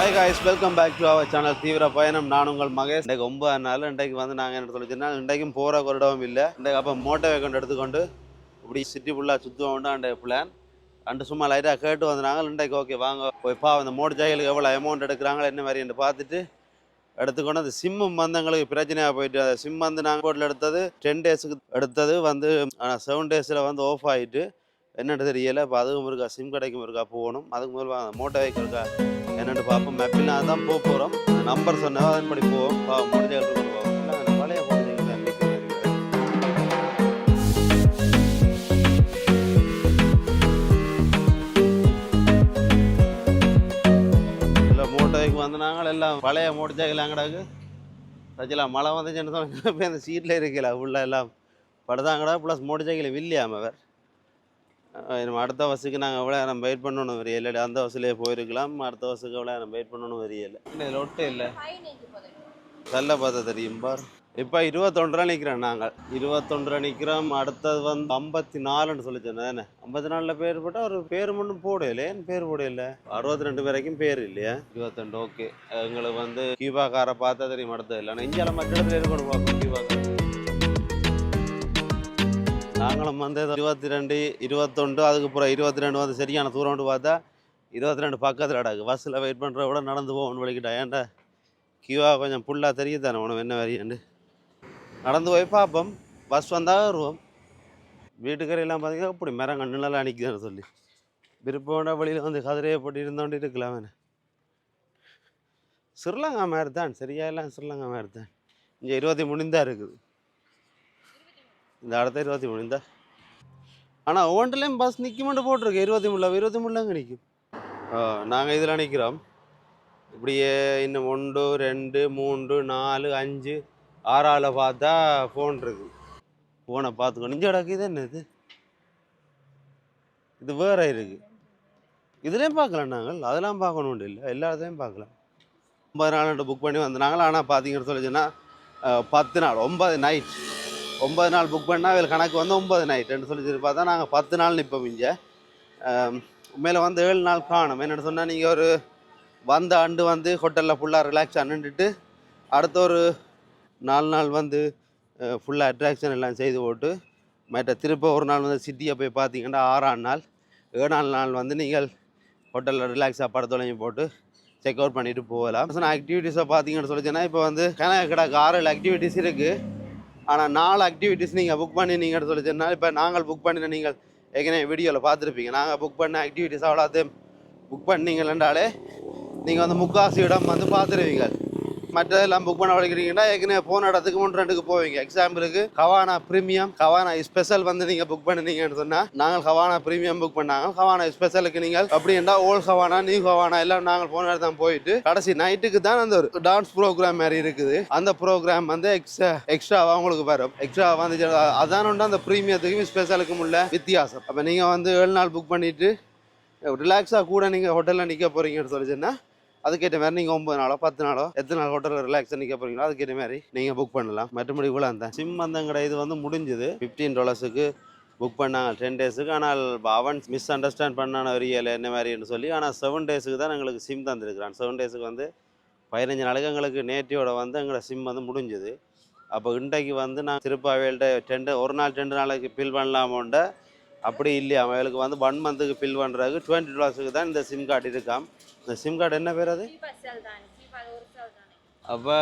Hi guys, welcome back to our channel தீவிர பயணம். நான் உங்கள் மகேஷ். இன்றைக்கு 9 நாள். இன்றைக்கு வந்து நாங்கள் என்ன சொல்லிச்சுன்னா, இன்றைக்கும் போகிற கொரிடவும் இல்லை. இன்றைக்கு அப்போ மோட்டோ வேக்கண்ட் எடுத்துக்கொண்டு இப்படி சிட்டி ஃபுல்லாக சுற்றுவோம்னா அன்றைய பிளான். அண்டு சும்மா லைட்டாக கேட்டு வந்தாங்க. இன்றைக்கு ஓகே வாங்க போய்ப்பா அந்த மோட்டர் சைக்கிளுக்கு எவ்வளோ அமௌண்ட் எடுக்கிறாங்களோ என்ன மாதிரி என்று பார்த்துட்டு எடுத்துக்கொண்டு அந்த சிம்மும் வந்து எங்களுக்கு பிரச்சனையாக போயிட்டு, அந்த சிம் வந்து நாங்கள் போட்டில் எடுத்தது 10 டேஸுக்கு எடுத்தது வந்து, ஆனால் 7 டேஸில் வந்து ஆஃப் ஆகிட்டு என்னென்னு தெரியலை. இப்போ அதுவும் இருக்கா, சிம் கடைக்கும் இருக்கா போகணும். அதுக்கு முதல்ல வாங்க மோட்டோ வெஹிக்கிள் இருக்கா என்னென்னு பார்ப்போம். மேப்பில் தான் போக போகிறோம். நம்பர் சொன்னால் அதன்படி போவோம். மோட்டோ வெஹிக்கிள் போவோம். இல்லை பழைய மோட்டோ வெஹிக்கிள் இல்லை மோட்டோ வெஹிக்கிள் வந்து நாங்கள் எல்லாம் பழைய மோட்டோ சைக்கிள் அங்கடாக்கு வச்சுலாம். மழை வந்துச்சுன்னு சொன்னால் அந்த சீட்டில் இருக்கல உள்ள எல்லாம் படுதாங்கடா. ப்ளஸ் மோட்டோ சைக்கிள் வில்லையாம வேறு. நம்ம அடுத்த பஸ்ஸுக்கு நாங்கள் எவ்வளோ நம்ம வெயிட் பண்ணணும் வரையில்லை. அந்த பஸ்ஸிலே போயிருக்கலாம். அடுத்த பஸ்ஸுக்கு எவ்வளோ நம்ம வெயிட் பண்ணணும் வரையில்லை. இதில் ஒட்டே இல்லை நல்ல பார்த்தா தெரியும் பார். இப்போ 21 நிற்கிறோம். நாங்கள் 21 நிற்கிறோம். அடுத்தது வந்து 54ன்னு சொல்லிச்சேன் தானே. 54 பேர் போட்டால் ஒரு பேர் மட்டும் போடையில்லை. ஏன் பேர் போடையில்லை? 62 வரைக்கும் பேர் இல்லையா? 22 ஓகே. எங்களுக்கு வந்து கியூபா காரை பார்த்தா தெரியும். அடுத்தது இல்லை. ஆனால் இந்தியாவில் மற்ற இடத்துல இருக்கணும் பார்ப்போம் கியூபா கார். நாங்களும் வந்து 22 21 அதுக்கப்புறம் 22 வந்து சரியான தூரம்னு பார்த்தா 22 பக்கத்தில் அடாக்கு. பஸ்ஸில் வெயிட் பண்ணுற விட நடந்து போகணும் வலிக்கிட்டா. ஏன்டா கியூவா கொஞ்சம் ஃபுல்லாக தெரியுது தானே உனக்கு என்ன வரையாண்டு. நடந்து போய் பார்ப்போம். பஸ் வந்தால் வருவோம். வீட்டுக்கரையெல்லாம் பார்த்தீங்கன்னா இப்படி மரங்க நிழலாம் நிற்குதுன்னு சொல்லி விருப்பம் வழியில் வந்து கதிரையை போட்டு இருந்தோண்டு இருக்கலாம். வேணே ஸ்ரீலங்கா மாதிரி தான், சரியா எல்லாம் ஸ்ரீலங்கா மாதிரி தான். இங்கே 23 தான் இருக்குது. இந்த அடுத்த 23 தான். ஆனால் ஒவ்வொன்றுலேயும் பஸ் நிற்குமெண்டு போட்டிருக்கு 23 அங்கே நிற்கும். நாங்கள் இதில் நிற்கிறோம். இப்படியே இன்னும் 1 2 3 4 5 6 பார்த்தா ஃபோன் இருக்குது. ஃபோனை பார்த்துக்கணும். இங்கே கிடக்கு. இது என்ன இது வேற இருக்குது. இதுலேயும் பார்க்கலாம் நாங்கள். அதெல்லாம் பார்க்கணும் இல்லை, எல்லாத்தையும் பார்க்கலாம். 9 நாள் புக் பண்ணி வந்தாங்களா. ஆனால் பார்த்தீங்கன்னு சொல்லிச்சுன்னா 10 நாள் 9 நைட் 9 நாள் புக் பண்ணால் அதில் கணக்கு வந்து 9 நைட்டுன்னு சொல்லி பார்த்தா நாங்கள் 10 நாள் நிற்போம். இங்கே மேலே வந்து 7 நாள் காணும். என்னென்னு சொன்னால் நீங்கள் ஒரு வந்த ஆண்டு வந்து ஹோட்டலில் ஃபுல்லாக ரிலாக்ஸ் நின்றுட்டு அடுத்த ஒரு 4 நாள் வந்து ஃபுல்லாக அட்ராக்ஷன் எல்லாம் செய்து போட்டு மற்ற திருப்ப ஒரு நாள் வந்து சிட்டியை போய் பார்த்தீங்கன்னா 6ஆம் நாள் 7ஆம் நாள் வந்து நீங்கள் ஹோட்டலில் ரிலாக்ஸாக படத்தொலையும் போட்டு செக் அவுட் பண்ணிவிட்டு போகலாம். சொன்ன ஆக்டிவிட்டீஸை பார்த்தீங்கன்னு சொல்லிச்சுன்னா இப்போ வந்து கணக்கு கிடக்கு 6 ஆக்டிவிட்டீஸ் இருக்குது. ஆனால் 4 ஆக்டிவிட்டீஸ் நீங்கள் புக் பண்ணி நீங்கள் சொல்லிச்சுன்னா இப்போ நாங்கள் புக் பண்ணின நீங்கள் ஏற்கனவே வீடியோவில் பார்த்துருப்பீங்க. நாங்கள் புக் பண்ண ஆக்டிவிட்டீஸ் அவ்வளோத்தையும் புக் பண்ணிங்கள்ன்றாலே நீங்கள் வந்து முக்காசி இடம் வந்து பார்த்துருவீங்க. மற்றதெல்லாம் புக் பண்ண வலிக்கிறீங்கன்னா ஏற்கனவே போன இடத்துக்கு 3-2க்கு போவீங்க. எக்ஸாம்பிளுக்கு ஹவானா ப்ரீமியம் ஹவானா ஸ்பெஷல் வந்து நீங்கள் புக் பண்ணினீங்கன்னு சொன்னால் நாங்கள் ஹவானா ப்ரீமியம் புக் பண்ணாங்க. ஹவானா ஸ்பெஷலுக்கு நீங்கள் அப்படின்னா ஓல்ட் ஹவானா நியூ ஹவானா எல்லாம் நாங்கள் போன இடத்துல தான் போயிட்டு கடைசி நைட்டுக்கு தான் அந்த ஒரு டான்ஸ் ப்ரோக்ராம் மாதிரி இருக்குது. அந்த ப்ரோக்ராம் வந்து எக்ஸ்ட்ராவாக உங்களுக்கு வரும். எக்ஸ்ட்ரா வந்து அதான் உண்டு அந்த ப்ரீமியத்துக்கும் ஸ்பெஷலுக்கும் உள்ள வித்தியாசம். அப்போ நீங்கள் வந்து 7 நாள் புக் பண்ணிவிட்டு ரிலாக்ஸாக கூட நீங்கள் ஹோட்டலில் நிற்க போகிறீங்கன்னு சொல்லிச்சுன்னா அதுக்கேற்ற மாதிரி நீங்கள் 9 நாளோ 10 நாளோ எத்தனை நாள் ஹோட்டலில் ரிலாக்ஸாக நிற்க போகிறீங்களோ அதுக்கேற்ற மாதிரி நீங்கள் புக் பண்ணலாம். மற்றபடி கூட அந்த சிம் வந்தங்கட இது வந்து முடிஞ்சுது. $15 புக் பண்ணாங்க 10 டேஸுக்கு. ஆனால் அவன் மிஸ் அண்டர்ஸ்டாண்ட் பண்ணான வரியலை என்ன மாதிரின்னு சொல்லி. ஆனால் 7 டேஸுக்கு தான் எங்களுக்கு சிம் தந்துருக்குறான். 7 டேஸுக்கு வந்து 15 நாளைக்கு எங்களுக்கு நேட்டியோட வந்து எங்களோட சிம் வந்து முடிஞ்சுது. அப்போ இன்றைக்கு வந்து நான் திருப்ப அவைகள்கிட்ட ஒரு நாள் 2 நாளைக்கு பில் பண்ணலாமோண்ட அப்படி இல்லையா. அவங்களுக்கு வந்து 1 மந்த்துக்கு பில் பண்ணுறதுக்கு $20 தான் இந்த சிம் கார்டு இருக்காம். இந்த சிம் கார்டு என்ன பேர் அது? அப்போ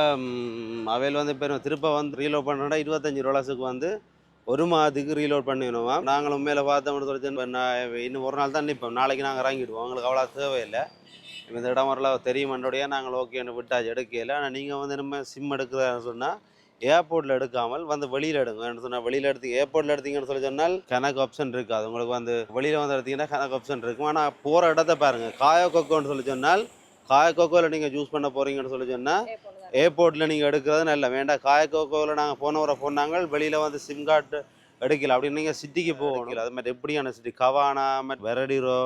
அவையில் வந்து இப்போ திருப்ப வந்து ரீலோட் பண்ணோன்னா $25 வந்து 1 மாதத்துக்கு ரீலோட் பண்ணிடணுமா. நாங்கள் உண்மையில் பார்த்தோம்னு சொல்லிட்டு இன்னும் ஒரு நாள் தான் நிற்போம். நாளைக்கு நாங்கள் இறங்கிடுவோம். எங்களுக்கு அவ்வளோ தேவையில்லை. இந்த இடம் வரலாம் தெரியுமன்றோடையே நாங்கள் ஓகேன்னு விட்டாச்சு எடுக்கல. ஆனால் நீங்கள் வந்து நம்ம சிம் எடுக்கிறதான்னு சொன்னால் ஏர்போர்ட்டில் எடுக்காமல் வந்து வெளியில் எடுங்க சொன்னால் வெளியில் ஏர்போர்ட்டில் எடுத்தீங்கன்னு சொல்லி சொன்னால் கணக்கு ஆப்ஷன் இருக்காது. உங்களுக்கு வந்து வெளியில் வந்து எடுத்தீங்கன்னா கணக்கு ஆப்ஷன் இருக்கும். ஆனால் போகிற இடத்த பாருங்கள். காயக்கோக்கோன்னு சொல்லி சொன்னால் காயக்கோக்கோவில் நீங்கள் சூஸ் பண்ண போகிறீங்கன்னு சொல்லி சொன்னால் ஏர்போர்ட்டில் நீங்கள் எடுக்கிறது நல்ல வேண்டாம். காயக்கோக்கோவில் நாங்கள் போனாங்க வெளியில் வந்து சிம் கார்டு எடுக்கல அப்படின்னு நீங்கள் சிட்டிக்கு போகணும். அது மாதிரி எப்படியான சிட்டி கவானா வெரடிரோ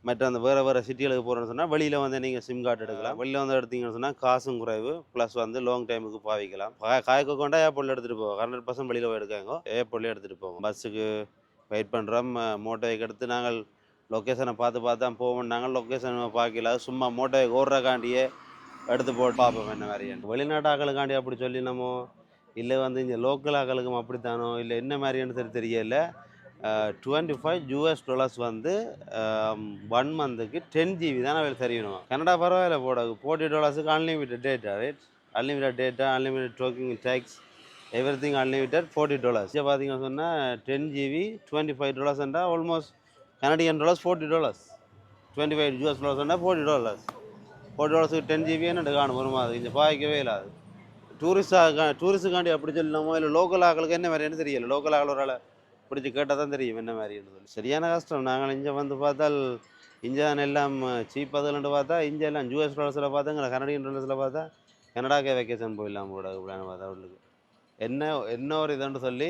மற்ற அந்த வேறு சிட்டிகளுக்கு போகிறேன்னு சொன்னால் வெளியில் வந்து நீங்கள் சிம் கார்டு எடுக்கலாம். வெளியில் வந்து எடுத்தீங்கன்னு சொன்னால் காசும் குறைவு ப்ளஸ் வந்து லாங் டைமுக்கு பாவிக்கலாம். காயக்கொண்டா ஏர்போர்ட்டில் எடுத்துகிட்டு போவோம். 100% வெளியில் போய் எடுக்காங்க. ஏர்போர்ட்லேயே எடுத்துகிட்டு போவோம். பஸ்ஸுக்கு வெயிட் பண்ணுறோம். மோட்டோவைக்கு எடுத்து நாங்கள் லொக்கேஷனை பார்த்து தான் போவோம்னாங்க. லொக்கேஷனை பார்க்கல, சும்மா மூட்டை ஓடுறக்காண்டியே எடுத்து போட்டு பார்ப்போம் என்ன மாதிரியான்னு. வெளிநாட்டு ஆக்களுக்காண்டி அப்படி சொல்லி நம்ம இல்லை வந்து இங்கே லோக்கல் ஆக்களுக்கும் அப்படித்தானோ இல்லை என்ன மாதிரியான்னு தெரியல. $25 வந்து 1 மந்த்துக்கு 10 GB தான் அவள் தெரியணும். கனடா பரவாயில்ல போட $40 unlimited data, right? Unlimited data, unlimited talking, texts, everything unlimited $40. இங்கே பார்த்தீங்கன்னு சொன்னால் 10 GB $25 ஆல்மோஸ்ட் கனடியன் டாலர்ஸ் $40. $25 $40. $40க்கு 10 GB என்ன காணும் வருமா? அது இங்கே பாய்க்கவே இல்லாது. டூரிஸ்ட்டுக்காண்டி அப்படி சொல்லலாமோ இல்லை லோக்கல் ஆக்களுக்கு என்ன மாதிரின்னு தெரியல. லோக்கல் ஆக்கள் ஒரு ஆளை பிடிச்சி கேட்டால் தான் தெரியும் என்ன மாதிரின்னு சொல்லி. சரியான கஷ்டம். நாங்கள் இங்கே வந்து பார்த்தால் இங்கே எல்லாம் சீப் அதுலன்ட்டு பார்த்தா இங்கே எல்லாம் $US பார்த்தா கனடியன் டாலர்ஸில் பார்த்தா கனடாக்கே வெக்கேஷன் போயிடலாம் கூட அப்படின்னு பார்த்தா அவங்களுக்கு என்ன ஒரு இதுன்னு சொல்லி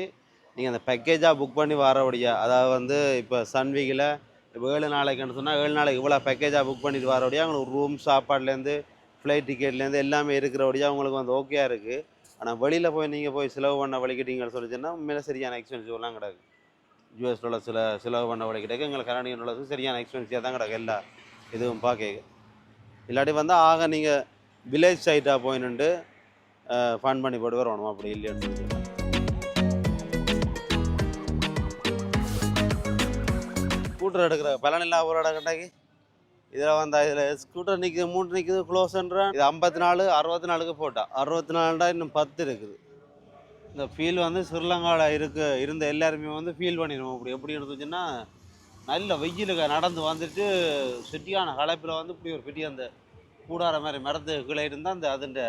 நீங்கள் அந்த பேக்கேஜாக புக் பண்ணி வரபடியா, அதாவது வந்து இப்போ சன்வீக்கில் இப்போ 7 நாளைக்குன்னு சொன்னால் 7 நாளைக்கு இவ்வளோ பேக்கேஜாக புக் பண்ணிட்டு வரபடியா அவங்களுக்கு ரூம் சாப்பாடுலேருந்து ஃப்ளைட் டிக்கெட்லேருந்து எல்லாமே இருக்கிறபடியா அவங்களுக்கு வந்து ஓகேயா இருக்குது. ஆனால் வெளியில் போய் நீங்கள் போய் செலவு பண்ண வழிக்கிட்டீங்கன்னு சொல்லிச்சுன்னா உண்மையில சரியான எக்ஸ்பென்சிவ்லாம் கிடக்கு. $US செலவு பண்ண வழிக்கிட்டக்கு எங்களுக்கு கனடியன் டாலர்ஸுக்கு சரியான எக்ஸ்பென்சிவாக தான் கிடக்கு எல்லா இதுவும் பார்க்க. இல்லாட்டி வந்து ஆக நீங்கள் வில்லேஜ் சைட்டாக போய் நின்று ஃபன் பண்ணி போட்டு வரணும். அப்படி இல்லைன்னு சொல்லி ஸ்கூட்டர் எடுக்கிற பலன் இல்லா ஒரு இடம் கட்டாக்கி இதில் வந்து இதில் ஸ்கூட்டர் நிற்குது, 3 நிற்குது, க்ளோஸ்ன்றான். இது 54 64க்கு போட்டா 64டா இன்னும் 10 இருக்குது. இந்த ஃபீல் வந்து ஸ்ரீலங்காவில் இருந்த எல்லாருமே வந்து ஃபீல் பண்ணிடுவோம். அப்படி எப்படி இருந்துச்சுன்னா நல்ல வெயிலுக்கு நடந்து வந்துட்டு செட்டியான களைப்பில் வந்து இப்படி ஒரு பெரிய அந்த கூடார மாதிரி மரத்து கீழே இருந்தால் அந்த அதுண்ட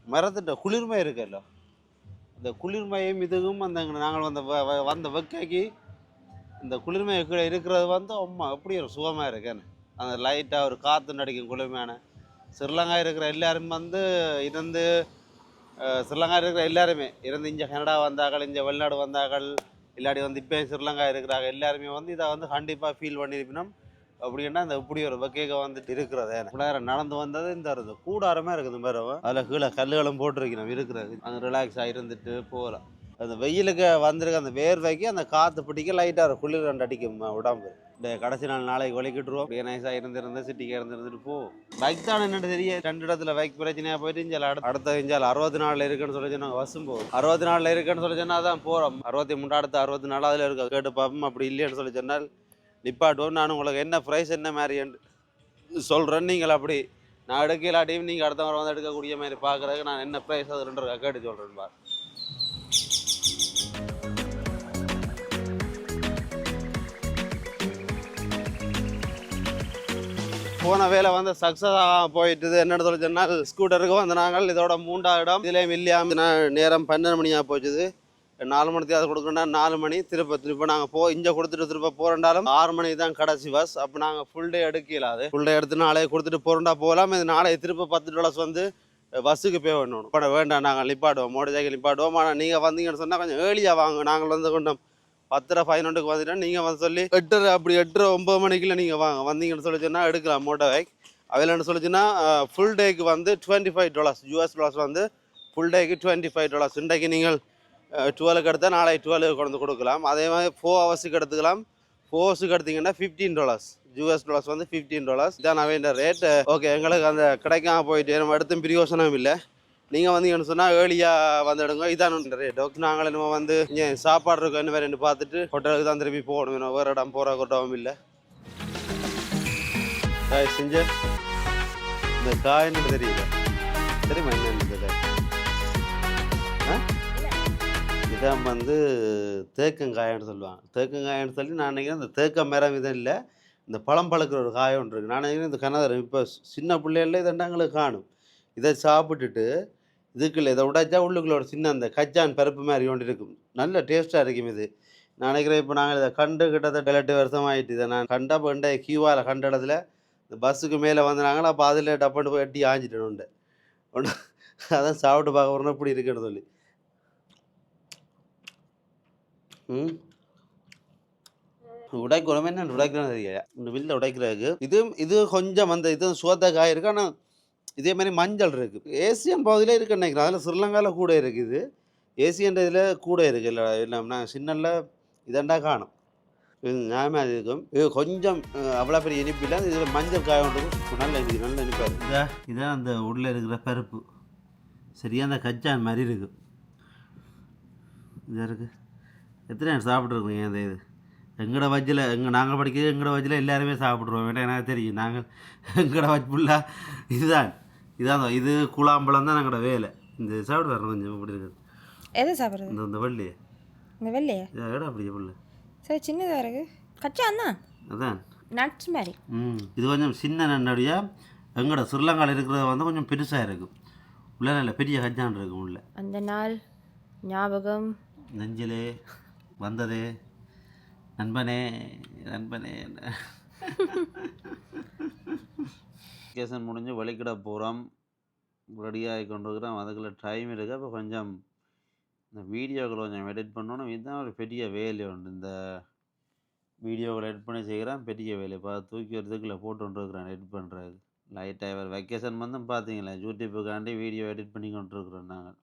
மரத்துட்ட குளிர்மை இருக்குல்ல, அந்த குளிர்மையும் இதுவும் அந்த நாங்கள் வந்த வெக்கைக்கு இந்த குளிர்மை கீழே இருக்கிறது வந்து அம்மா எப்படி ஒரு சுகமாக இருக்கேன்னு அந்த லைட்டாக ஒரு காற்று நடிக்கும் குளிர்மையான. ஸ்ரீலங்கா இருக்கிற எல்லாரும் வந்து இருந்து ஸ்ரீலங்கா இருக்கிற எல்லாருமே இருந்து இங்கே கனடா வந்தார்கள், இங்கே வெளிநாடு வந்தார்கள், இல்லாட்டி வந்து இப்போ ஸ்ரீலங்கா இருக்கிறாங்க எல்லாருமே வந்து இதை வந்து கண்டிப்பாக ஃபீல் பண்ணியிருப்பினோம். அப்படின்னா இந்த இப்படி ஒரு வகைக வந்துட்டு இருக்கிறது நடந்து வந்தது இந்த கூடாரமாக இருக்குது மரம். அதில் கீழே கல்லுகளும் போட்டிருக்கணும் இருக்கிறது. அந்த ரிலாக்ஸாக இருந்துட்டு போகலாம். அந்த வெயிலுக்கு வந்திருக்க அந்த வேர்வைக்கு அந்த காற்று பிடிக்க லைட்டாக குளிர் ரெண்டு அடிக்கும் உடம்பு. இந்த கடைசி நாளைக்கு வலிக்கிட்டுருவோம். அப்படியே நைஸாக இருந்திருந்து சிட்டிக்கு இருந்துட்டு போ. பைக் தான் என்னட்டு தெரியும். 2 இடத்துல பைக் பிரச்சனையாக போயிட்டு இஞ்சால் அடுத்த இஞ்சால் 64 இருக்குன்னு சொல்லி நாங்கள் வசும் போவோம். 64 இருக்குன்னு சொல்லி சொன்னால் தான் போகிறோம். 63 அடுத்த 64 அதில் இருக்க கேட்டு பார்ப்போம். அப்படி இல்லைன்னு சொல்லி சொன்னால் நிப்பாட்டுவோம். நான் உங்களுக்கு என்ன ப்ரைஸ் என்ன மாதிரி சொல்கிறேன். நீங்கள் அப்படி நான் எடுக்கலாட்டியும் நீங்கள் அடுத்த வாரம் வந்து எடுக்கக்கூடிய மாதிரி பார்க்குறதுக்கு நான் என்ன ப்ரைஸ் அது 2 கேட்டு சொல்கிறேன் பார். போன வேலை வந்து சக்ஸஸாக போயிட்டுது. என்னென்னு சொல்லி சொன்னால் ஸ்கூட்டருக்கு வந்து நாங்கள் இதோட 3ஆவது இடம் இதுலேயும் இல்லையாம நேரம் 12 மணியாக போச்சுது. 4 மணிக்கு அதை கொடுக்கணும்னா 4 மணி திருப்ப நாங்கள் இங்கே கொடுத்துட்டு திருப்ப போகிறண்டாலும் 6 மணி தான் கடைசி பஸ். அப்போ நாங்கள் ஃபுல் டே எடுக்கலாது. ஃபுல் டே எடுத்து நாளைக்கு கொடுத்துட்டு போகிறண்டா போகலாம். இது நாளைக்கு திருப்ப $10 வந்து பஸ்ஸுக்கு பே பண்ணணும். இப்போ வேண்டாம் நாங்கள் நிப்பாட்டுவோம், மோட்டர் சைக்கிள் நிப்பாட்டுவோம். ஆனால் நீங்கள் வந்தீங்கன்னு சொன்னால் கொஞ்சம் ஏர்லியாக வாங்க. நாங்கள் வந்து கொஞ்சம் 10:15 வந்துட்டோம். நீங்கள் வந்து சொல்லி 8 அப்படி 8 9 மணிக்குள்ள நீங்கள் வந்தீங்கன்னு சொல்லி சொன்னால் எடுக்கலாம் மோட்டர் பைக். அவையில்னு சொல்லிச்சுன்னா ஃபுல் டேக்கு வந்து $25 US வந்து ஃபுல் டேக்கு $25. இன்றைக்கு நீங்கள் 12க்கு எடுத்தால் நாளைக்கு 12 கொண்டு கொடுக்கலாம். அதே மாதிரி 4 ஹவர்ஸுக்கு எடுத்துக்கலாம். 4 ஹவர்ஸுக்கு எடுத்திங்கன்னா $15 US வந்து $15 இதான் அவைன்ற ரேட். ஓகே, எங்களுக்கு அந்த கிடைக்காம போயிட்டு நம்ம எடுத்தும் பிரியோசனம் இல்லை. நீங்கள் வந்தீங்கன்னு சொன்னால் ஏர்லியாக வந்துடுங்க. இதான் ரேட். ஓகே, நாங்கள் நம்ம வந்து இங்கே சாப்பாடு இருக்கோம் என்ன வேறு பார்த்துட்டு ஹோட்டலுக்கு தான் திரும்பி போகணும். வேணும் வேறு இடம் போகிற கொட்டவும் இல்லை. காய் செஞ்ச இந்த காயின்னு தெரியல, தெரியுமா என்னன்னு தெரியல. இதான் வந்து தேக்கங்காயன்னு சொல்லுவாங்க. தேக்கங்காயன்னு சொல்லி நான் நினைக்கிறேன் இந்த தேக்க மரம் இது இல்லை, இந்த பழம் பழுக்கிற ஒரு காயம் ஒன்று இருக்குது. நான் நினைக்கிறேன் இந்த கனதரம் இப்போ சின்ன பிள்ளைகள இதெண்டாங்களுக்கு காணும். இதை சாப்பிட்டுட்டு இதுக்குள்ள இதை உடைச்சா உள்ளுக்குள்ள ஒரு சின்ன அந்த கச்சான் பருப்பு மாதிரி ஒன்று இருக்கும். நல்ல டேஸ்ட்டாக இருக்கும் இது. நான் நினைக்கிறேன் இப்போ நாங்கள் இதை கண்டு கிட்டத்தட்ட 8 வருஷம் ஆகிட்டு. இதை நான் கண்டா இப்போ கியூவால் கண்ட இடத்துல இந்த பஸ்ஸுக்கு மேலே வந்துனாங்களா, அப்போ அதில் டப்பண்டு போய் எட்டி ஆஞ்சிட்டேன் ஒன்று. அதான் சாப்பிட்டு பார்க்க வரணும் இப்படி இருக்குன்னு சொல்லி. உடைக்கணும் என்ன உடைக்கணும் தெரியல. இந்த வில்ல உடைக்கிறதுக்கு இது கொஞ்சம் அந்த இது சோத்த காய் இருக்கு. ஆனால் இதே மாதிரி மஞ்சள் இருக்குது. ஏசியன் பகுதியில் இருக்குன்னு நினைக்கிறேன். அதில் ஸ்ரீலங்காவில் கூட இருக்குது. ஏசியன் இதில் கூட இருக்குது. இல்லை நாங்கள் சின்னல்ல இதண்டா காணும். இது நியாயமாக இருக்கும். இது கொஞ்சம் அவ்வளோ பெரிய இனிப்பு இல்லை. இதில் மஞ்சள் காய் ஒன்று நல்ல இனிப்பு, நல்ல இனிப்பாக இருக்குது. இதான் அந்த உள்ளே இருக்கிற பருப்பு சரியாக அந்த கச்சான் மாதிரி இருக்குது. இதாக இருக்குது. எத்தனை சாப்பிட்ருக்குறீங்க அந்த இது எங்களோட வஜ்ஜில் நாங்கள் படிக்கிறது எங்களோட வஜ்ஜில் எல்லாருமே சாப்பிட்ருவோம். வேண்டாம் எனக்கு தெரியும். நாங்கள் எங்களோட வஜ் ஃபுல்லாக இதான் இது குழாம்பழம் தான் எங்களோட வேலை. இந்த சாப்பிட்டு வரணும் கொஞ்சம் இப்படி இருக்குது. எதை சாப்பிட்றது? இந்த வெள்ளையே இந்த வெள்ளையா இடம் அப்படியே புள்ள சரி சின்னதாக இருக்குது கச்சான் தான் அதான் நட்ஸ் மாதிரி. இது கொஞ்சம் சின்ன நன்னடியாக எங்களோட ஸ்ரீலங்காவில் இருக்கிறது வந்து கொஞ்சம் பெருசாக இருக்கும். உள்ள நல்ல பெரிய கச்சான் இருக்கும். உள்ள அந்த நாள் ஞாபகம் நெஞ்சிலே வந்ததே நண்பனே நண்பனே. கேசன் முடிஞ்சு வழிக்கிட போகிறோம். ரெடியாகி கொண்டு இருக்கிறோம். அதுக்குள்ள டைம் இருக்குது. அப்போ கொஞ்சம் இந்த வீடியோக்களை கொஞ்சம் எடிட் பண்ணணும். இதுதான் ஒரு பெரிய வேலை உண்டு. இந்த வீடியோக்களை எடிட் பண்ணி செய்கிறேன் பெரிய வேலை. இப்போ தூக்கி வரதுக்குள்ளே போட்டுருக்குறேன் எடிட் பண்ணுறது. லைட்டாக வேறு வெக்கேஷன் வந்து பார்த்தீங்களா யூடியூப்புக்காண்டி வீடியோ எடிட் பண்ணி கொண்டுருக்குறோம். நாங்கள்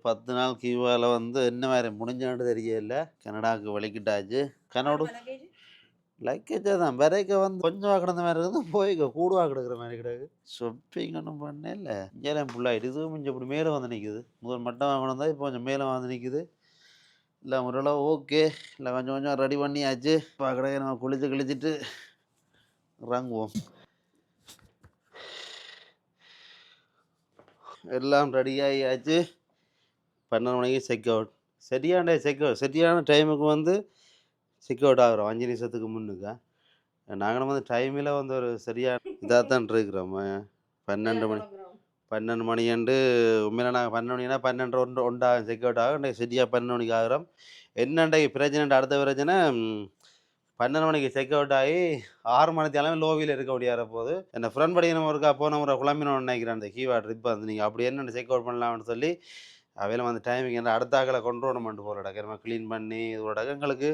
10 நாள் கியூவால் வந்து என்ன மாதிரி முடிஞ்சான்னு தெரியல. கனடாவுக்கு வலிக்கிட்டாச்சு. கனோடு லக்கேஜாக தான் விரைக்க வந்து கொஞ்சம் கிடந்த மாதிரி இருக்குது. போய்க்க கூடுவா கிடக்குற மாதிரி கிடக்கு. ஷாப்பிங் ஒன்றும் பண்ணே இல்லை. இங்கே ஃபுல்லாகிட்டு இதுவும் கொஞ்சம் இப்படி மேலே வந்து நிற்குது. முதல் மட்டம் வாங்கணும் தான் இப்போ கொஞ்சம் மேலே வந்து நிற்குது. இல்லை ஓரளவு ஓகே. இல்லை கொஞ்சம் கொஞ்சம் ரெடி பண்ணியாச்சு. பார்க்கறதுக்கு நம்ம குளிச்சுட்டு இறங்குவோம். எல்லாம் ரெடியாகியாச்சு. 12 மணிக்கு செக் அவுட். சரியான டைமுக்கு வந்து செக் அவுட் ஆகிறோம். 5 நிமிஷத்துக்கு முன்னுக்கா. நாங்களும் வந்து டைமில் வந்து ஒரு சரியான இதாக தான் இருக்கிறோம். 12 மணிண்டு உண்மையில நாங்கள் 12 மணினா 12 ஒன்றாகும் செக் அவுட் ஆகும். இன்றைக்கு சரியாக 12 மணிக்கு ஆகிறோம். என்னண்டைக்கு பிரச்சனை அடுத்த பிரச்சனை 12 மணிக்கு செக் அவுட் ஆகி 6 மணிக்கு எல்லாமே லோவியில் இருக்க முடியாத போது என்ன ஃப்ரெண்ட் படிக்கணும் ஒருக்கா போன முறை குழம்பினோன்னு நினைக்கிறேன். அந்த கீவா ட்ரிப் வந்து நீங்கள் அப்படி என்னென்ன செக் அவுட் பண்ணலாம்னு சொல்லி அவையில் வந்து டைமிங் என்ன அடுத்த ஆக்களை கொண்டு வரணுமெண்டு போகிற இடக்கிறமா க்ளீன் பண்ணி இதோட எங்களுக்கு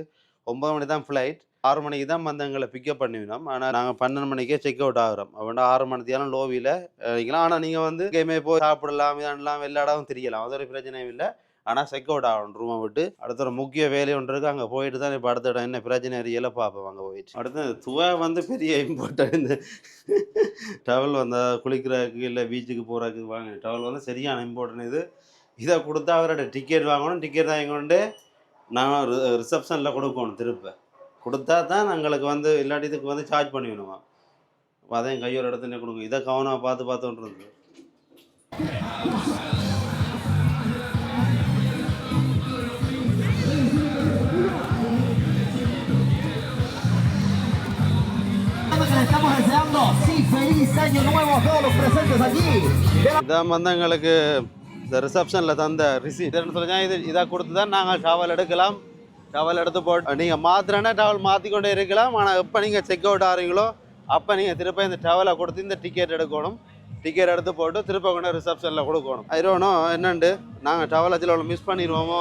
9 மணி தான் ஃப்ளைட். 6 மணிக்கு தான் வந்து எங்களை பிக்கப் பண்ணிவினோம். ஆனால் நாங்கள் 12 மணிக்கே செக் அவுட் ஆகிறோம். அப்படின்னா 6 மணித்தியாலும் லோவியில் நிற்கலாம். ஆனால் நீங்கள் வந்து கேமே போய் சாப்பிடலாம் இதெல்லாம் எல்லா இடமும் தெரியலாம். அது ஒரு பிரச்சனையும் இல்லை. ஆனால் செக் அவுட் ஆகணும் ரூமை விட்டு. அடுத்த ஒரு முக்கிய வேலை ஒன்று இருக்குது. அங்கே போயிட்டு தான் இப்போ அடுத்த இடம் என்ன பிரச்சனை அறியலை பார்ப்போம். அங்கே போயிட்டு அடுத்து துவா வந்து பெரிய இம்பார்ட்டன். இந்த டவல் வந்து குளிக்கிறதுக்கு இல்லை பீச்சுக்கு போகிறதுக்கு வாங்க டவல் வந்து சரியான இம்பார்ட்டன். இதை கொடுத்தா அவரோட டிக்கெட் வாங்கணும். டிக்கெட் வாங்கி கொண்டு நாங்கள் ரிசப்ஷனில் கொடுக்கணும். திருப்ப கொடுத்தா தான் எங்களுக்கு வந்து இல்லாட்டி இதுக்கு வந்து சார்ஜ் பண்ணிவிடுவோம். அதையும் கையோட இடத்துல கொடுங்க. இதை கவனமாக பார்த்துட்டு இதான் வந்து எங்களுக்கு இந்த ரிசப்ஷனில் தந்த ரிசீட் சொல்லி இதாக கொடுத்து தான் நாங்கள் டவல் எடுக்கலாம். டவல் எடுத்து போட்டு நீங்கள் மாத்திரன்னா டவல் மாற்றிக்கொண்டே இருக்கலாம். ஆனால் எப்போ நீங்கள் செக் அவுட் ஆகிறீங்களோ அப்போ நீங்கள் திருப்ப இந்த டவலை கொடுத்து இந்த டிக்கெட் எடுக்கணும். டிக்கெட் எடுத்து போட்டு திருப்ப கொண்டு ரிசப்ஷனில் கொடுக்கணும். ஐரோனும் என்னண்டு நாங்கள் டவலத்தில் அவ்வளோ மிஸ் பண்ணிடுவோமோ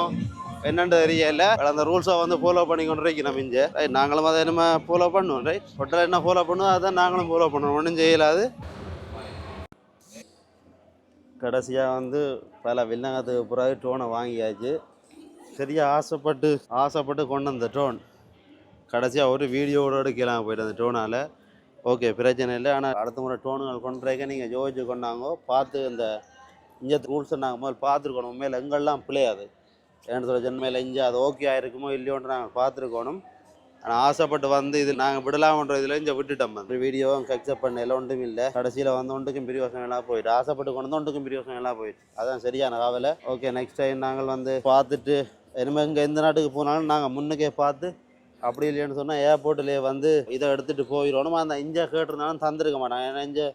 என்னென்று தெரியல. அந்த ரூல்ஸை வந்து ஃபாலோ பண்ணி கொண்டு இருக்கணும். இங்கே ரைட் நாங்களும் அதை என்ன ஃபாலோ பண்ணுவோம். ரைட் ஹோட்டலில் என்ன ஃபாலோ பண்ணுவோம் அதான் நாங்களும் ஃபாலோ பண்ணுவோம். ஒன்றும் செய்யலாது. கடைசியாக வந்து பல வில்லங்கத்துக்கு பிறகு டோனை வாங்கியாச்சு. சரியாக ஆசைப்பட்டு கொண்டு வந்த டோன் கடைசியாக ஒரு வீடியோவோட எடுக்கலாம் போய்ட்டு அந்த டோனால். ஓகே பிரச்சனை இல்லை. ஆனால் அடுத்த முறை டோனுங்கள் கொண்டுறக்க நீங்கள் யோசிச்சு கொண்டாங்கோ பார்த்து இந்த இங்கே ரூல்ஸை நாங்கள் முதல் பார்த்துருக்கணும். உண்மையில் எங்கெல்லாம் பிள்ளையாது ஏன்னு சொல்ல ஜென்மையில் இங்கே அது ஓகே ஆகிருக்குமோ இல்லையோன்ட்டு நாங்கள் பார்த்துருக்கணும். ஆனால் ஆசைப்பட்டு வந்து இது நாங்கள் விடலாம்ன்ற இதில் இங்கே விட்டுட்டோம். அந்த வீடியோவும் அக்செப்ட் பண்ண எல்லாம் ஒன்றும் இல்லை. கடைசியில் வந்து ஒன்றுக்கும் பிரியோசனம் எல்லாம் போயிட்டு ஆசைப்பட்டு கொண்டு வந்து ஒன்றுக்கும் பிரியோசனம் எல்லாம் போயிட்டு அதான் சரியான காவலை. ஓகே நெக்ஸ்ட் டைம் நாங்கள் வந்து பார்த்துட்டு இனிமேல் இங்கே எந்த நாட்டுக்கு போனாலும் நாங்கள் முன்னுக்கே பார்த்து அப்படி இல்லைன்னு சொன்னால் ஏர்போர்ட்டிலே வந்து இதை எடுத்துகிட்டு போயிடணும். அந்த இங்கே கேட்டிருந்தாலும் தந்துருக்க மாட்டாங்க. ஏன்னா இங்கே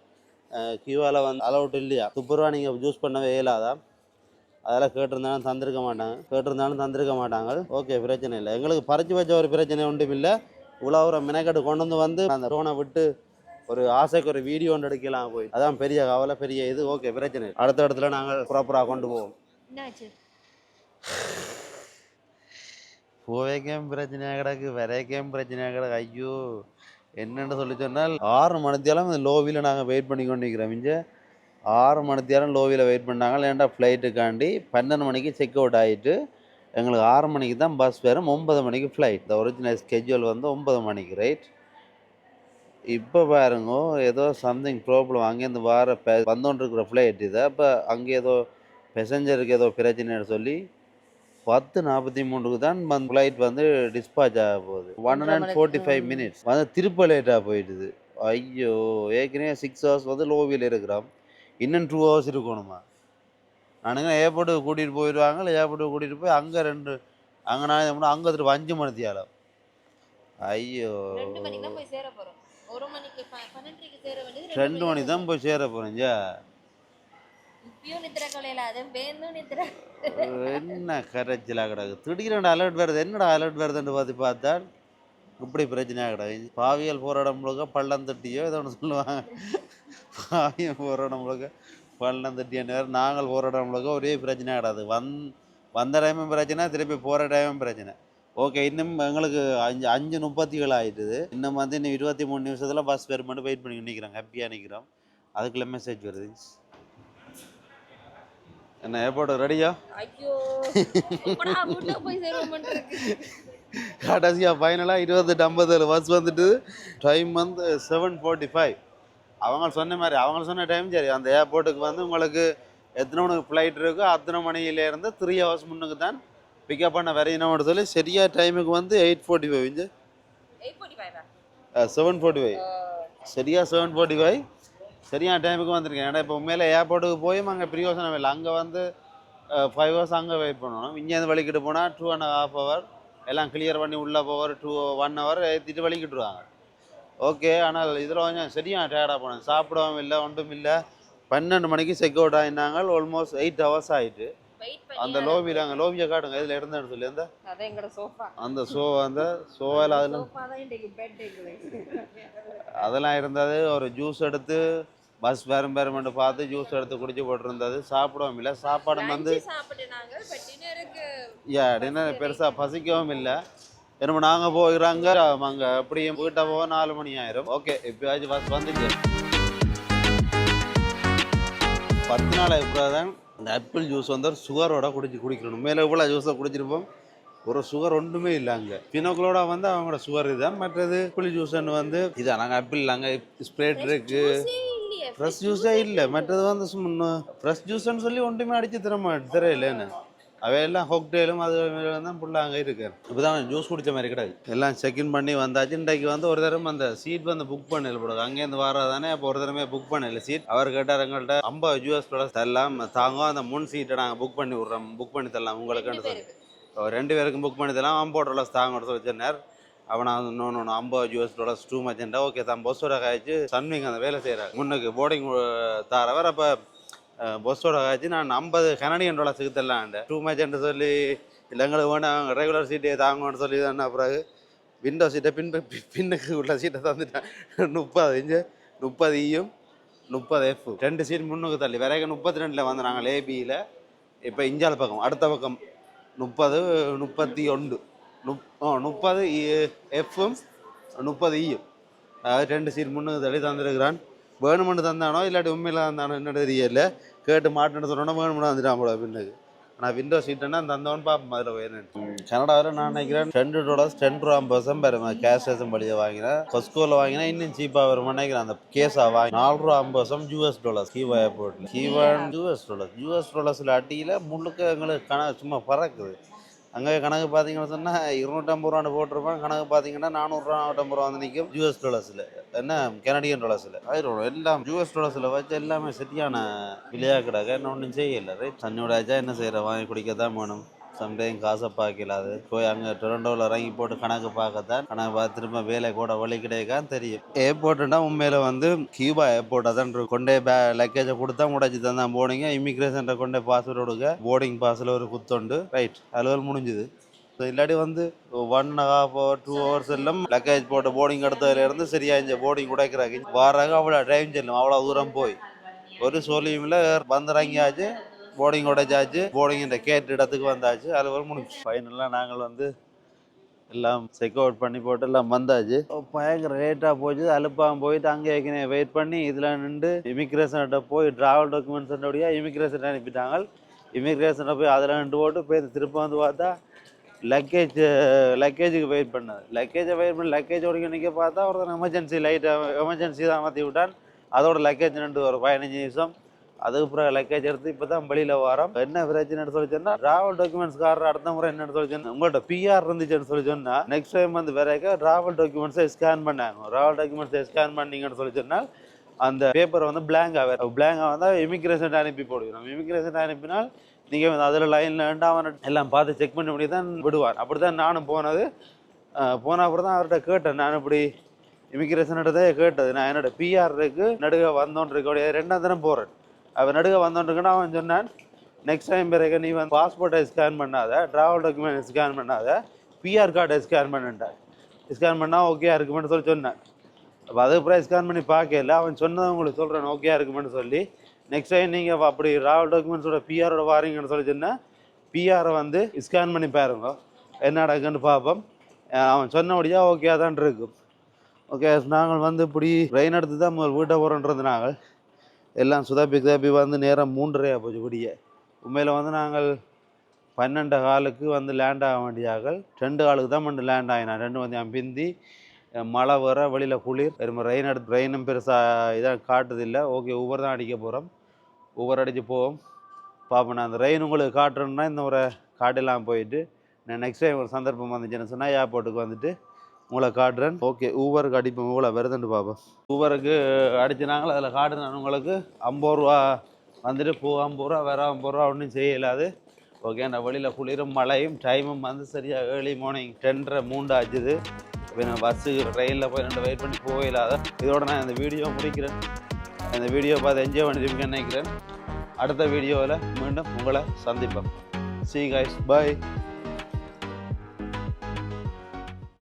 கியூவால் வந்து அலவுட் இல்லையா. துப்புரவா நீங்கள் ஜூஸ் பண்ணவே இயலாதான். அதெல்லாம் கேட்டிருந்தாலும் தந்திருக்க மாட்டாங்க. ஓகே பிரச்சனை இல்லை. எங்களுக்கு பறிச்சு வச்ச ஒரு பிரச்சனை ஒன்றும் இல்லை. இவ்வளோ ஒரு மெனக்கெட்டு கொண்டு வந்து அந்த ட்ரோனை விட்டு ஒரு ஆசைக்கு ஒரு வீடியோ ஒன்று எடுக்கலாம் போய் அதான் பெரிய கவலை பெரிய இது. ஓகே பிரச்சனை இல்லை. அடுத்த இடத்துல நாங்கள் ப்ராப்பராக கொண்டு போவோம். போவேக்கேம் பிரச்சனையாக கிடக்கு வரைக்கேம் பிரச்சனையாக கிடக்கு. ஐயோ என்னென்னு சொல்லி சொன்னால் 6 மணித்தியாலும் இந்த லோவியில் நாங்கள் வெயிட் பண்ணி கொண்டு இருக்கிறோம். இங்கே 6 மணித்தியாலும் லோவியில் வெயிட் பண்ணாங்க. ஏன்டா ஃப்ளைட்டுக்காண்டி 12 மணிக்கு செக் அவுட் ஆகிட்டு எங்களுக்கு 6 மணிக்கு தான் பஸ் வரும், 9 மணிக்கு ஃப்ளைட். இந்த ஒரிஜினல் ஸ்கெட்யூல் வந்து 9 மணிக்கு, ரைட்? இப்போ பாருங்க, ஏதோ சம்திங் ப்ராப்ளம் அங்கேருந்து வர வந்துകൊണ്ടിருக்கிற ஃப்ளைட் இது. அப்போ அங்கே ஏதோ பெசஞ்சருக்கு ஏதோ பிரச்சனைன்னு சொல்லி 10:43க்கு தான் ஃப்ளைட் வந்து டிஸ்பாச் ஆக போகுது. 145 மினிட்ஸ் வந்து திருப்ப லேட்டாக போயிடுது. ஐயோ, ஏற்கனவே 6 ஹவர்ஸ் வந்து லோவியில் இருக்கிறோம், இன்னும் 2 ஹவர்ஸ் இருக்கணுமா? நானுங்க ஏர்போர்ட்டுக்கு கூட்டிகிட்டு போயிடுவாங்க, இல்லை ஏர்போர்ட்டுக்கு கூட்டிகிட்டு போய் அங்கே அங்கே நான் அங்கே திரும்ப 5 மணி தியாலம். ஐயோ, 2 மணிக்கு தான் போய் சேர போகிறோம். 1 மணிக்கு 12:30க்கு சேர வேண்டியது 2 மணி தான் போய் சேர போகிறேஞ்சா. இப்பயும் நித்திர கொலையில அதுவும் பேருந்தும் நித்திர. என்ன கரைச்சலாக கிடக்கு. திடீர்னு அலர்ட் வருது. என்னடா அலர்ட் வருதுன்னு பார்த்தா இப்படி பிரச்சனையாக கிடக்கு. பாவியல் போகிற இடம் முழுக்க பள்ளம் தட்டியோ ஏதோ ஒன்று சொல்லுவாங்க. பாவியல் போகிற இடம் முழுக்க பள்ளம் தட்டியன்னு வேறு, நாங்கள் போகிற இடம் முழுக்க ஒரே பிரச்சனையாக கிடாது. வந்த டைமும் பிரச்சனை, திருப்பி போகிற டைமும் பிரச்சனை. ஓகே, இன்னும் எங்களுக்கு 5:37 ஆகிட்டுது. இன்னும் வந்து இன்னும் 23 நிமிஷத்தில் பஸ் பேர் மட்டும் வெயிட் பண்ணி நிற்கிறோம், ஹாப்பியாக நிற்கிறோம். அதுக்குள்ளே மெசேஜ் வருது. என்ன ஏர்போர்ட் ரெடியா? ஐயோ, போய் சேருவோம். கடைசியாக ஃபைனலாக 28:57 பஸ் வந்துட்டு. டைம் வந்து 7:45. அவங்க சொன்ன மாதிரி, அவங்க சொன்ன டைம் சரி. அந்த ஏர்போர்ட்டுக்கு வந்து உங்களுக்கு எத்தனை மணிக்கு ஃப்ளைட் இருக்கோ அத்தனை மணியிலேருந்து 3 ஹவர்ஸ் முன்னுக்கு தான் பிக்கப் பண்ண வரையினோட சொல்லி சரியாக டைமுக்கு வந்து 8:45. 7:45 சரியாக 7:45 சரியான டைமுக்கு வந்திருக்கேன். ஏன்னா இப்போ உண்மையில ஏர்போர்ட்டுக்கு போய் அங்கே பிரியோசனம் இல்லை. அங்கே வந்து 5 ஹவர்ஸ் அங்கே வெயிட் பண்ணணும். இங்கேருந்து வலிக்கிட்டு போனால் 2.5 ஹவர் எல்லாம் கிளியர் பண்ணி உள்ளே போவார். 1 ஹவர் ஏற்றிட்டு வலிக்கிட்டுருவாங்க. ஓகே, ஆனால் இதில் கொஞ்சம் சரியாக டயர்டாக போனேன். சாப்பிடவும் இல்லை, ஒன்றும் இல்லை. 12 மணிக்கு செக் அவுட் ஆகினாங்க. ஆல்மோஸ்ட் 8 ஹவர்ஸ் ஆகிட்டு. அந்த லோபியில் அங்கே லோபியை காட்டுங்க, இதில் இருந்தேன்னு சொல்லி அந்த அந்த சோவில் அதெல்லாம் இருந்தது. ஒரு ஜூஸ் எடுத்து பஸ் பேருமெண்ட் பார்த்து ஜூஸ் எடுத்து குடிச்சு போட்டுருந்தது. சாப்பிடவும் இல்லை. சாப்பாடு வந்து டின்னர் பெருசாக பசிக்கவும் இல்லை. என்னமோ நாங்கள் போயிடுறாங்க அங்கே எப்படியும் வீட்டை போக 4 மணி ஆயிரும். ஓகே, எப்பயாச்சும் பஸ் வந்துச்சு. 10 நாள் எப்போ தான் இந்த ஆப்பிள் ஜூஸ் வந்து சுகரோட குடிக்கணும். மேலே இவ்வளோ ஜூஸை குடிச்சிருப்போம், ஒரு சுகர் ஒன்றுமே இல்லை. அங்கே பினோக்களோட வந்து அவங்களோட சுகர் இதுதான். மற்றது ஆப்பிள் ஜூஸ்ன்னு வந்து இதான். நாங்கள் ஆப்பிள் அங்கே ஸ்ப்ரேட் இருக்கு, ஃப்ரெஷ் ஜூஸே இல்லை. மற்றது வந்து சும்மா ஃப்ரெஷ் ஜூஸ்ன்னு சொல்லி ஒன்றுமே அடித்து தெரியலன்னு அவையெல்லாம் ஹோக்டேலும் அது தான் ஃபுல்லாக அங்கே இருக்கு. இப்போ தான் ஜூஸ் குடித்த மாதிரி கிடையாது. எல்லாம் செக்இன் பண்ணி வந்தாச்சு. இன்றைக்கு வந்து ஒரு தரம் அந்த சீட் வந்து புக் பண்ணல போடுது. அங்கேருந்து வரதானே. அப்போ ஒரு தரமே புக் பண்ணல சீட். அவர் கேட்டார் எங்கள்கிட்ட $50 தரலாம் தாங்க, அந்த முன் சீட்டை நாங்கள் புக் பண்ணி விட்றோம், புக் பண்ணி தரலாம் உங்களுக்குன்னு சொல்லி. 2 பேருக்கும் புக் பண்ணி தரலாம், $50 தாங்க வச்சிருந்தார். அவன் இன்னொன்று $50 டூ மச்சன்டா. ஓகே தான் பஸ்ஸோட காய்ச்சி சன்விங் அந்த வேலை செய்கிறார் முன்னுக்கு போர்டிங் தரவர். அப்போ பஸ்ஸோட காய்ச்சி நான் $50 தரலான்ட்டு டூ மச்சன்ட்டு சொல்லி இல்லை எங்களுக்கு வேணும் ரெகுலர் சீட்டே தாங்கன்னு சொல்லி தான். அப்புறம் விண்டோ சீட்டை பின்னுக்கு உள்ள சீட்டை தந்துட்டேன். 30 30 30F 2 சீட் முன்னுக்கு தள்ளி வரைக்கும் 32 வந்து நாங்கள் ஏபியில். இப்போ இஞ்சால பக்கம் அடுத்த பக்கம் 30 31 30F 30E அதாவது 2 சீட் முன்னுக்கு தள்ளி தந்துருக்கிறான். வேணுமென்று தந்தானோ இல்லாட்டி உண்மையில் தந்தானோ என்ன தெரியல. கேட்டு மாட்டேன்னு சொன்னோன்னா வேணுமென்னு வந்துட்டான் போல பின்னுக்கு. ஆனால் விண்டோ சீட்டுன்னா தந்தவன் பார்ப்போம். அதில் வேணுன்னு கனடாவில் நான் நினைக்கிறேன் $10 10 பெருமை கேஷ் ஸ்டேஷன் படியை வாங்கினேன். கொஸ்கோவில் வாங்கினா இன்னும் சீப்பாக வரும் நினைக்கிறேன். அந்த கேஸாக வாங்கி $4.50 கீவா ஏர்போர்ட்டில். கீவான் $US அடியில் முழுக்க எங்களுக்கு சும்மா பறக்குது. அங்கே கணக்கு பார்த்தீங்கன்னு சொன்னால் $250 போட்டிருப்பான். கணக்கு பார்த்தீங்கன்னா $450 வந்து நிற்கும் $US. என்ன கனடியன் டாலர்ஸில் ஆயிரம். எல்லாம் $US வச்சு எல்லாமே சரியான விலையாக கிடக்க. என்ன ஒன்றும் செய்யலை. ரைட், தண்ணியோட ஆச்சா என்ன செய்கிற, வாங்கி குடிக்க தான் வேணும். சம்டைம் காசை பார்க்கலாது. போய் அங்கே டொரண்டோவில் இறங்கி போட்டு கணக்கு பார்க்கத்தான். கணக்கு பார்த்து திரும்ப வேலை கூட வழி கிடைக்கான்னு தெரியும். ஏர்போர்ட்டுன்னா உண்மையில் வந்து கியூபா ஏர்போர்ட் அதான் கொண்டே லக்கேஜை கொடுத்தா முடைச்சி தந்தான் போனீங்க. இமிக்ரேஷன்கிட்ட கொண்டே பாஸ்வேர்டு கொடுக்க போர்டிங் பாஸில் ஒரு குத்துண்டு ரைட் அலுவல் முடிஞ்சுது. இல்லாட்டி வந்து 1.5 hour 2 hours எல்லாம் லக்கேஜ் போட்டு போர்டிங் எடுத்ததுலேருந்து சரியா இந்த போர்டிங் உடைக்கிறாங்க. வாராங்க அவ்வளோ டைம் செல்லும். அவ்வளோ தூரம் போய் ஒரு சொல்லியுமில்ல வந்துறங்கியாச்சு. போர்டிங் உடைச்சாச்சு. போர்டிங் கேட் இடத்துக்கு வந்தாச்சு. அலுவல் முடிஞ்சு. ஃபைனலாக நாங்கள் வந்து எல்லாம் செக் அவுட் பண்ணி போட்டு எல்லாம் வந்தாச்சு. பயங்கர லேட்டாக போச்சு. அலுப்பாக போயிட்டு அங்கே ஏற்கனவே வெயிட் பண்ணி இதில் நின்று இமிக்ரேஷன்கிட்ட போய் ட்ராவல் டாக்குமெண்ட்ஸ் இமிக்ரேஷன் அனுப்பிட்டாங்க. இமிக்ரேஷனில் போய் அதில் 2 போட்டு போய் திரும்ப வந்து பார்த்தா லக்கேஜுக்கு வெயிட் பண்ணது. லக்கேஜை வெயிட் பண்ணி லக்கேஜ் ஓடிக்க நிற்க பார்த்தா ஒருத்தர் எமர்ஜென்சி தான் மாற்றி விட்டான். அதோட லக்கேஜ் 2 ஒரு 15 நிமிஷம். அதுக்கப்புறம் லக்கேஜ் எடுத்து இப்போ தான் வெளியில் வரோம். என்ன பிரச்சனைன்னு சொல்லி சொன்னால் ட்ராவல் டாக்குமெண்ட்ஸ்காரர் அடுத்த முறை என்னென்னு சொல்லி சொன்னால் உங்கள்கிட்ட பிஆர் இருந்துச்சுன்னு சொல்லி சொன்னால் நெக்ஸ்ட் டைம் வந்து வேறக்க ட்ராவல் டாக்குமெண்ட்ஸை ஸ்கேன் பண்ணாங்க. ட்ராவல் டாக்குமெண்ட்ஸை ஸ்கேன் பண்ணிங்கன்னு சொல்லி சொன்னால் அந்த பேப்பர் வந்து பிளாங்காக வந்தால் இமிக்ரேஷன் அனுப்பி போடுவோம். இமிக்ரேஷன் அனுப்பினால் நீங்கள் வந்து அதில் லைனில் அவனை எல்லாம் பார்த்து செக் பண்ணி முடியும் தான் விடுவான். அப்படி தான் நானும் போனது. போன அப்புறம் தான் அவர்கிட்ட கேட்டேன். நான் இப்படி இமிக்ரேஷன்கிட்டதே கேட்டது. நான் என்னோட பிஆருக்கு நடுக வந்தோன்றிருக்கோடைய 2ஆம் தினம் போகிறேன். அவன் நடுக வந்தோன்றிருக்குன்னா அவன் சொன்னான் நெக்ஸ்ட் டைம் பிறகு நீ வந்து பாஸ்போர்ட்டை ஸ்கேன் பண்ணாத, ட்ராவல் டாக்குமெண்ட் ஸ்கேன் பண்ணாத, பிஆர் கார்டை ஸ்கேன் பண்ணிட்டேன். ஸ்கேன் பண்ணால் ஓகே இருக்குமென்னு சொன்னேன். அப்போ அதுக்கப்புறம் ஸ்கேன் பண்ணி பார்க்கல. அவன் சொன்னதை உங்களுக்கு சொல்கிறேன் ஓகே இருக்குமென்னு சொல்லி. நெக்ஸ்ட் டைம் நீங்கள் அப்படி ட்ராவல் டாக்குமெண்ட்ஸோட பிஆரோட வாரீங்கன்னு சொல்லி சொன்னால் பிஆரை வந்து ஸ்கேன் பண்ணி பாருங்க என்ன நடக்குன்னு பார்ப்போம். அவன் சொன்னபடியாக ஓகே தான் இருக்கும். ஓகே நாங்கள் வந்து இப்படி ட்ரெயின் எடுத்து தான் முதல் வீட்டை போகிறோன்றது. நாங்கள் எல்லாம் சுதாப்பி வந்து நேரம் 3:30 போச்சு விடிய. உண்மையில் வந்து நாங்கள் 12 காலுக்கு வந்து லேண்ட் ஆக வேண்டியார்கள் 2 காலுக்கு தான் வந்து லேண்ட் ஆகினான். 2 மதியம் பிந்தி மழை வர வெளியில் குளிர் வெறும் ரெயினும் பெருசாக இதாக காட்டுதில்லை. ஓகே ஊவர் தான் அடிக்க போகிறோம். ஊவர் அடித்து போவோம் பார்ப்போம். நான் அந்த ரெயின் உங்களுக்கு காட்டுறேன்னா இந்த ஒரு காட்டெல்லாம் போயிட்டு நான் நெக்ஸ்ட் டைம் ஒரு சந்தர்ப்பம் வந்துச்சுன்னு சொன்னால் ஏர்போர்ட்டுக்கு வந்துட்டு உங்களை காட்டுறேன். ஓகே ஊவருக்கு அடிப்போம். இவ்வளோ வருதுன்னு பார்ப்போம். ஊவருக்கு அடிச்சுனாங்களோ அதில் காட்டுறேன் உங்களுக்கு 50 ரூபா வந்துட்டு 50 ரூபா வேறு 50 ரூபா ஒன்றும் செய்யலாது. ஓகே நான் வெளியில் குளிரும் மழையும் டைமும் வந்து சரியாக ஏர்லி மார்னிங் 10:30 ஆச்சுது. இப்போ நான் பஸ்ஸு ட்ரெயினில் போய் 2 வெயிட் பண்ணி போயிடாத. இதோட நான் இந்த வீடியோ முடிக்கிறேன். இந்த வீடியோ பார்த்து என்ஜாய் பண்ணிருக்கேன்னு நினைக்கிறேன். அடுத்த வீடியோவில் மீண்டும் உங்களை சந்திப்போம். See you guys. Bye.